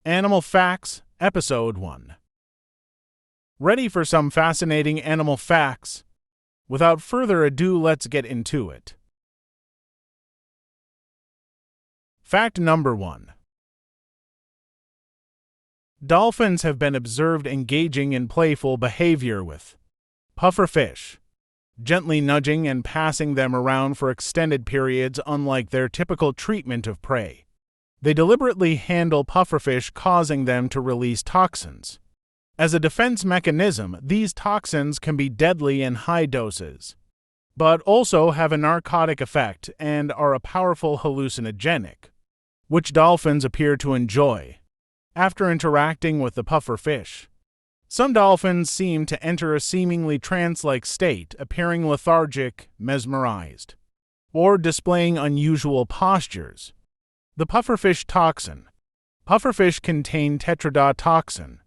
Animal Facts, Episode 1. Ready for some fascinating animal facts? Without further ado, let's get into it. Fact number 1. Dolphins have been observed engaging in playful behavior with pufferfish, gently nudging and passing them around for extended periods unlike their typical treatment of prey. They deliberately handle pufferfish, causing them to release toxins. As a defense mechanism, these toxins can be deadly in high doses, but also have a narcotic effect and are a powerful hallucinogenic, which dolphins appear to enjoy. After interacting with the pufferfish, some dolphins seem to enter a seemingly trance-like state, appearing lethargic, mesmerized, or displaying unusual postures. The pufferfish toxin. Pufferfish contain tetrodotoxin,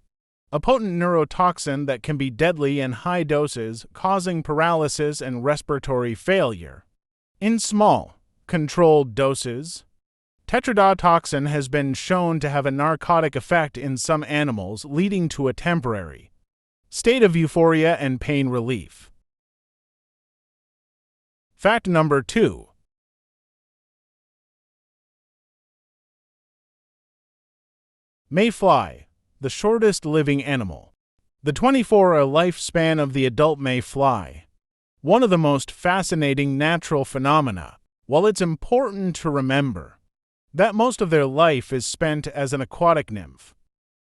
a potent neurotoxin that can be deadly in high doses, causing paralysis and respiratory failure. In small, controlled doses, tetrodotoxin has been shown to have a narcotic effect in some animals, leading to a temporary state of euphoria and pain relief. Fact number 2. Mayfly, the shortest living animal. The 24-hour lifespan of the adult mayfly, one of the most fascinating natural phenomena. While it's important to remember that most of their life is spent as an aquatic nymph,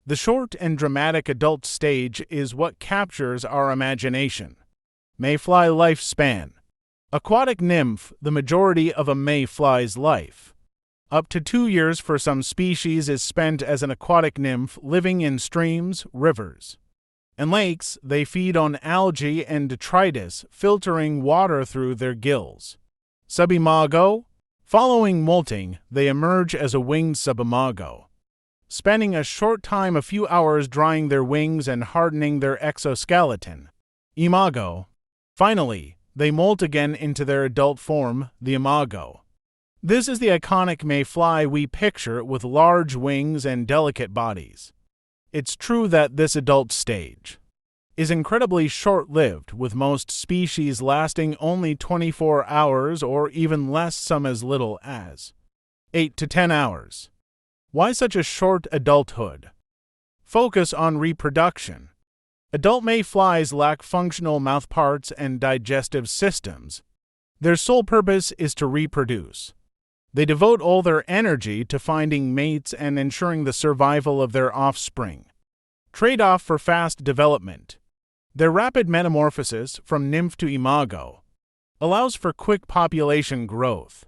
the short and dramatic adult stage is what captures our imagination. Mayfly lifespan. Aquatic nymph, the majority of a mayfly's life, up to 2 years for some species, is spent as an aquatic nymph, living in streams, rivers, and lakes. They feed on algae and detritus, filtering water through their gills. Subimago. Following molting, they emerge as a winged subimago, spending a short time, a few hours, drying their wings and hardening their exoskeleton. Imago. Finally, they molt again into their adult form, the imago. This is the iconic mayfly we picture, with large wings and delicate bodies. It's true that this adult stage is incredibly short-lived, with most species lasting only 24 hours or even less, some as little as 8 to 10 hours. Why such a short adulthood? Focus on reproduction. Adult mayflies lack functional mouthparts and digestive systems. Their sole purpose is to reproduce. They devote all their energy to finding mates and ensuring the survival of their offspring. Trade-off for fast development. Their rapid metamorphosis from nymph to imago allows for quick population growth,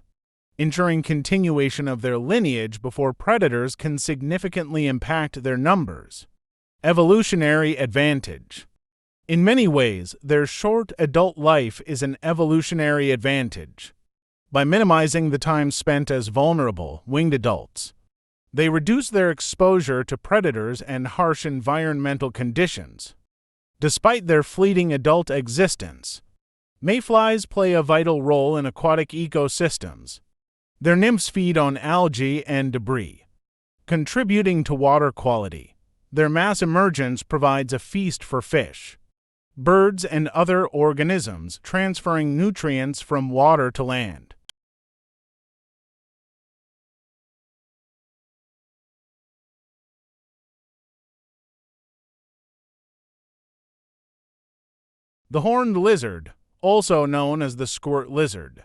ensuring continuation of their lineage before predators can significantly impact their numbers. Evolutionary advantage. In many ways, their short adult life is an evolutionary advantage. By minimizing the time spent as vulnerable, winged adults, they reduce their exposure to predators and harsh environmental conditions. Despite their fleeting adult existence, mayflies play a vital role in aquatic ecosystems. Their nymphs feed on algae and debris, contributing to water quality. Their mass emergence provides a feast for fish, birds, and other organisms, transferring nutrients from water to land. The horned lizard, also known as the squirt lizard,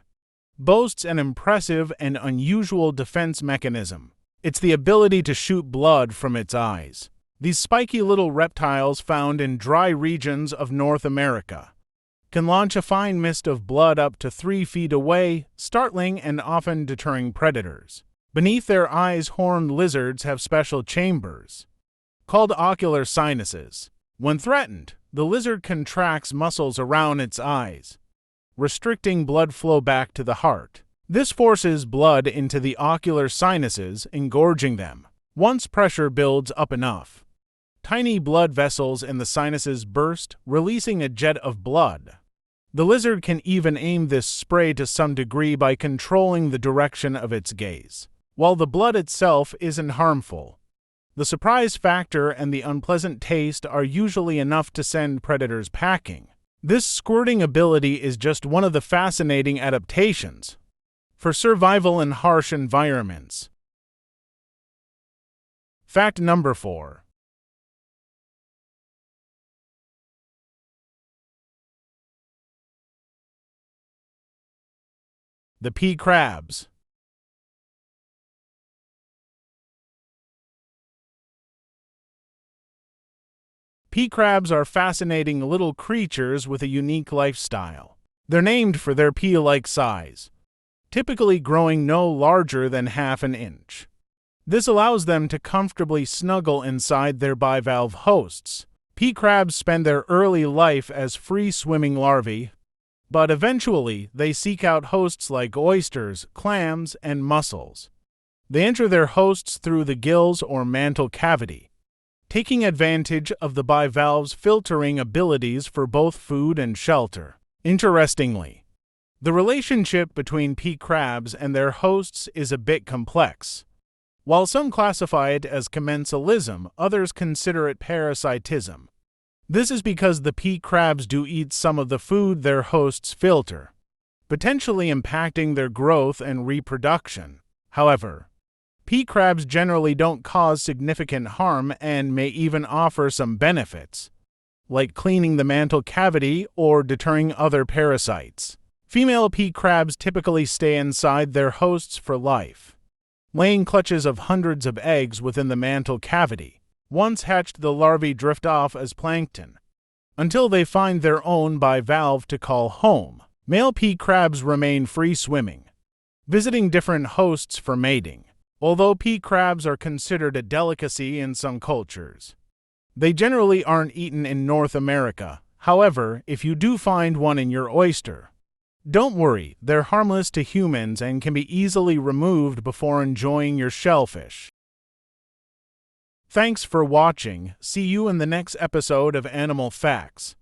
boasts an impressive and unusual defense mechanism. It's the ability to shoot blood from its eyes. These spiky little reptiles, found in dry regions of North America, can launch a fine mist of blood up to 3 feet away, startling and often deterring predators. Beneath their eyes, horned lizards have special chambers, called ocular sinuses. When threatened, the lizard contracts muscles around its eyes, restricting blood flow back to the heart. This forces blood into the ocular sinuses, engorging them. Once pressure builds up enough, tiny blood vessels in the sinuses burst, releasing a jet of blood. The lizard can even aim this spray to some degree by controlling the direction of its gaze. While the blood itself isn't harmful, The surprise factor and the unpleasant taste are usually enough to send predators packing. This squirting ability is just one of the fascinating adaptations for survival in harsh environments. Fact number 4. The pea crabs. Pea crabs are fascinating little creatures with a unique lifestyle. They're named for their pea-like size, typically growing no larger than half an inch. This allows them to comfortably snuggle inside their bivalve hosts. Pea crabs spend their early life as free-swimming larvae, but eventually they seek out hosts like oysters, clams, and mussels. They enter their hosts through the gills or mantle cavity, taking advantage of the bivalve's filtering abilities for both food and shelter. Interestingly, the relationship between pea crabs and their hosts is a bit complex. While some classify it as commensalism, others consider it parasitism. This is because the pea crabs do eat some of the food their hosts filter, potentially impacting their growth and reproduction. However, pea crabs generally don't cause significant harm and may even offer some benefits, like cleaning the mantle cavity or deterring other parasites. Female pea crabs typically stay inside their hosts for life, laying clutches of hundreds of eggs within the mantle cavity. Once hatched, the larvae drift off as plankton until they find their own bivalve to call home. Male pea crabs remain free-swimming, visiting different hosts for mating. Although pea crabs are considered a delicacy in some cultures, they generally aren't eaten in North America. However, if you do find one in your oyster, don't worry, they're harmless to humans and can be easily removed before enjoying your shellfish. Thanks for watching. See you in the next episode of Animal Facts.